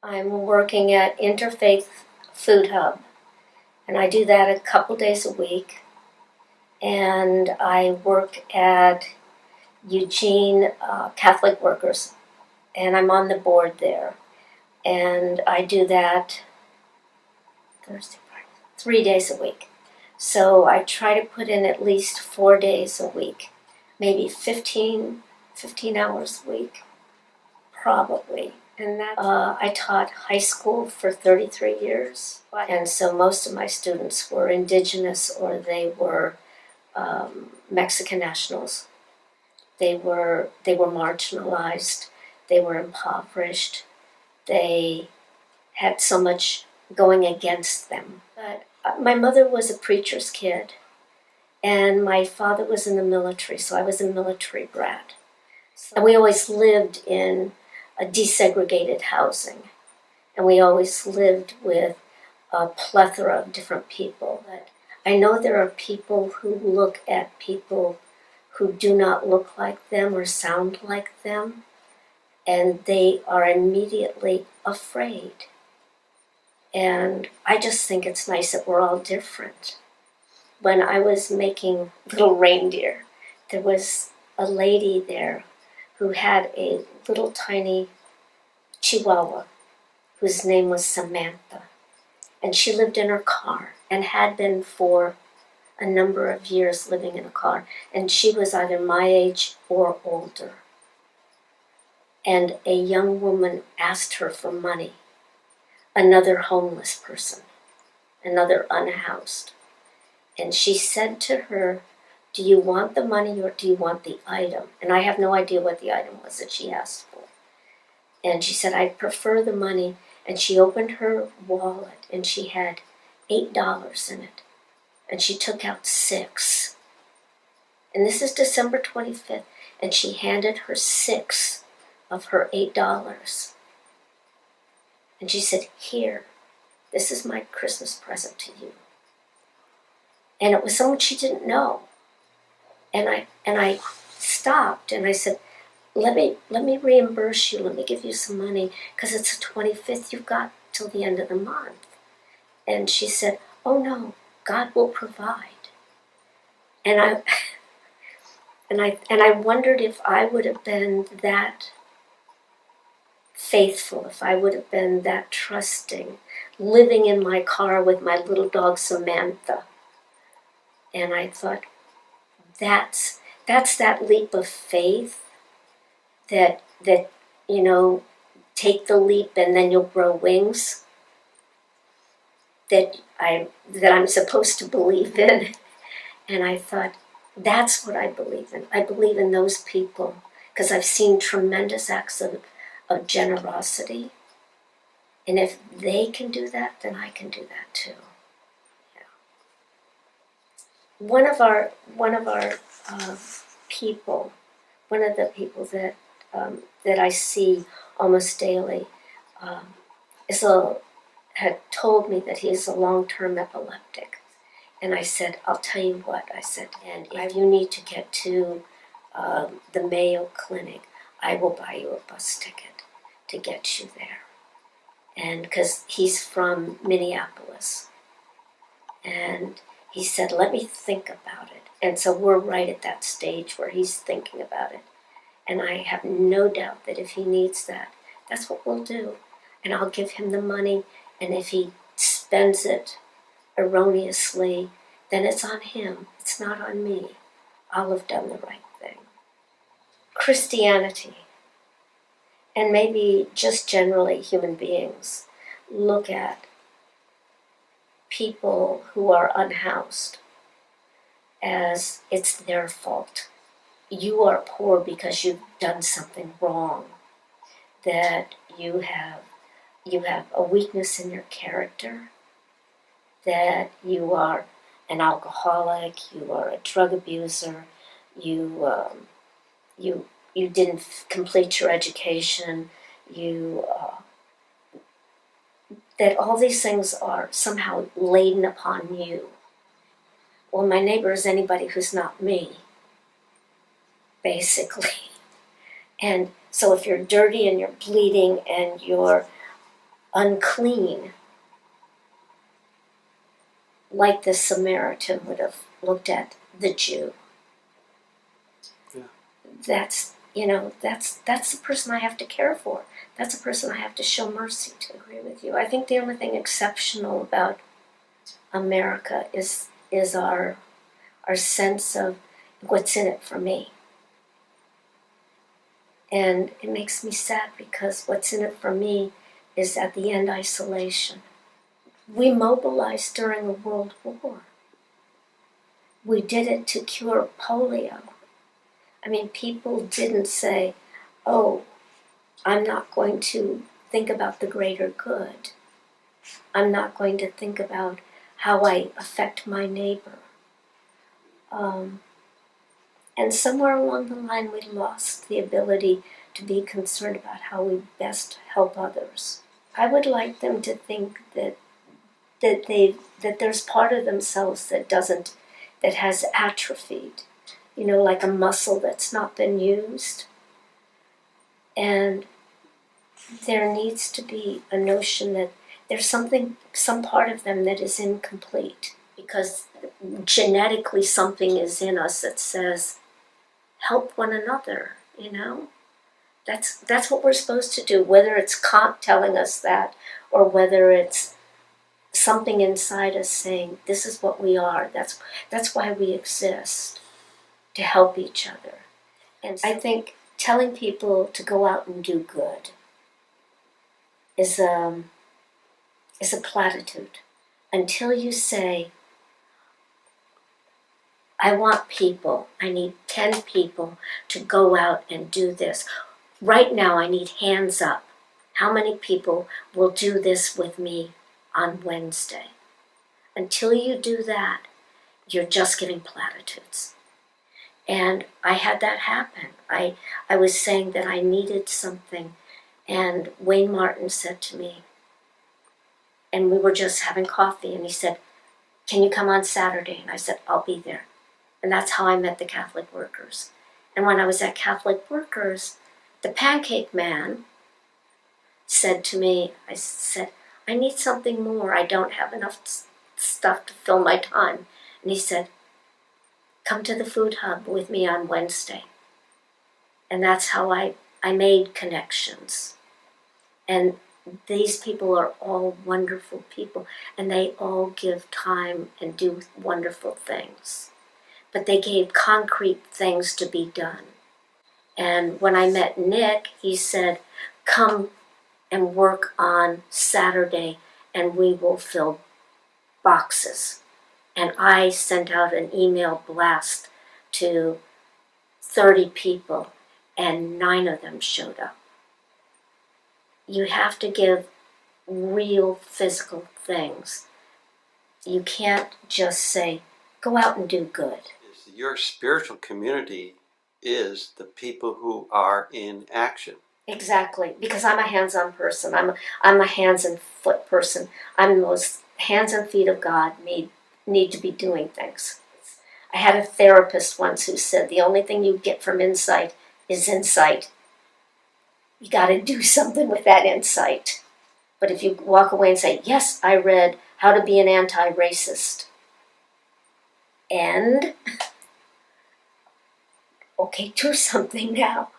I'm working at Interfaith Food Hub, and I do that a couple days a week. And I work at Eugene Catholic Workers, and I'm on the board there. And I do that Thursday, Friday, 3 days a week. So I try to put in at least 4 days a week, maybe 15 hours a week, probably. And that I taught high school for 33 years. And so most of my students were indigenous, or they were Mexican nationals. They were marginalized. They were impoverished. They had so much going against them. But my mother was a preacher's kid, and my father was in the military, so I was a military brat. And we always lived in a desegregated housing, and we always lived with a plethora of different people. But I know there are people who look at people who do not look like them or sound like them, and they are immediately afraid. And I just think it's nice that we're all different. When I was making little reindeer, there was a lady there who had a little tiny Chihuahua whose name was Samantha. And she lived in her car and had been for a number of years living in a car. And she was either my age or older. And a young woman asked her for money. Another homeless person, another unhoused. And she said to her, "Do you want the money or do you want the item?" And I have no idea what the item was that she asked for. And she said, "I prefer the money." And she opened her wallet and she had $8 in it. And she took out 6. And this is December 25th. And she handed her 6 of her $8. And she said, "Here, this is my Christmas present to you." And it was someone she didn't know. And I stopped and I said, let me reimburse you, let me give you some money, because it's the 25th, you've got till the end of the month. And she said, "Oh no, God will provide." And I wondered if I would have been that faithful, if I would have been that trusting, living in my car with my little dog Samantha. And I thought, that's that leap of faith that take the leap and then you'll grow wings, that I'm supposed to believe in. And I thought, that's what I believe in. I believe in those people because I've seen tremendous acts of generosity. And if they can do that, then I can do that too. Yeah. One of the people that I see almost daily had told me that he is a long-term epileptic. And I said, "I'll tell you what," I said, "and if you need to get to the Mayo Clinic, I will buy you a bus ticket to get you there." And because he's from Minneapolis. And he said, "Let me think about it." And so we're right at that stage where he's thinking about it. And I have no doubt that if he needs that, that's what we'll do. And I'll give him the money. And if he spends it erroneously, then it's on him. It's not on me. I'll have done the right thing. Christianity, and maybe just generally human beings, look at people who are unhoused as it's their fault. You are poor because you've done something wrong, that you have a weakness in your character, that you are an alcoholic, you are a drug abuser, you didn't complete your education, that all these things are somehow laden upon you. Well, my neighbor is anybody who's not me, basically. And so if you're dirty and you're bleeding and you're unclean, like the Samaritan would have looked at the Jew. Yeah. That's the person I have to care for. That's the person I have to show mercy to. Agree with you. I think the only thing exceptional about America is our sense of what's in it for me. And it makes me sad because what's in it for me is at the end isolation. We mobilized during a world war. We did it to cure polio. I mean, people didn't say, oh, I'm not going to think about the greater good. I'm not going to think about how I affect my neighbor. And somewhere along the line, we lost the ability to be concerned about how we best help others. I would like them to think that there's part of themselves that has atrophied, like a muscle that's not been used. And there needs to be a notion that there's some part of them that is incomplete, because genetically something is in us that says, help one another, That's what we're supposed to do, whether it's Kant telling us that or whether it's something inside us saying, this is what we are. That's why we exist, to help each other. And I think telling people to go out and do good is a platitude. Until you say, I need 10 people to go out and do this. Right now I need hands up. How many people will do this with me on Wednesday? Until you do that, you're just giving platitudes. And I had that happen. I was saying that I needed something, and Wayne Martin said to me, and we were just having coffee, and he said, can you come on Saturday? And I said, I'll be there. And that's how I met the Catholic Workers. And when I was at Catholic Workers, the pancake man said to me, I need something more. I don't have enough stuff to fill my time. And he said, come to the food hub with me on Wednesday. And that's how I made connections. And these people are all wonderful people, and they all give time and do wonderful things. But they gave concrete things to be done. And when I met Nick, he said, come and work on Saturday and we will fill boxes. And I sent out an email blast to 30 people, and 9 of them showed up. You have to give real physical things. You can't just say, go out and do good. Your spiritual community is the people who are in action. Exactly, because I'm a hands-on person. I'm a hands and foot person. I'm those hands and feet of God need to be doing things. I had a therapist once who said the only thing you get from insight is insight. You got to do something with that insight. But if you walk away and say, yes, I read How to Be an Anti-Racist, and okay, do something now.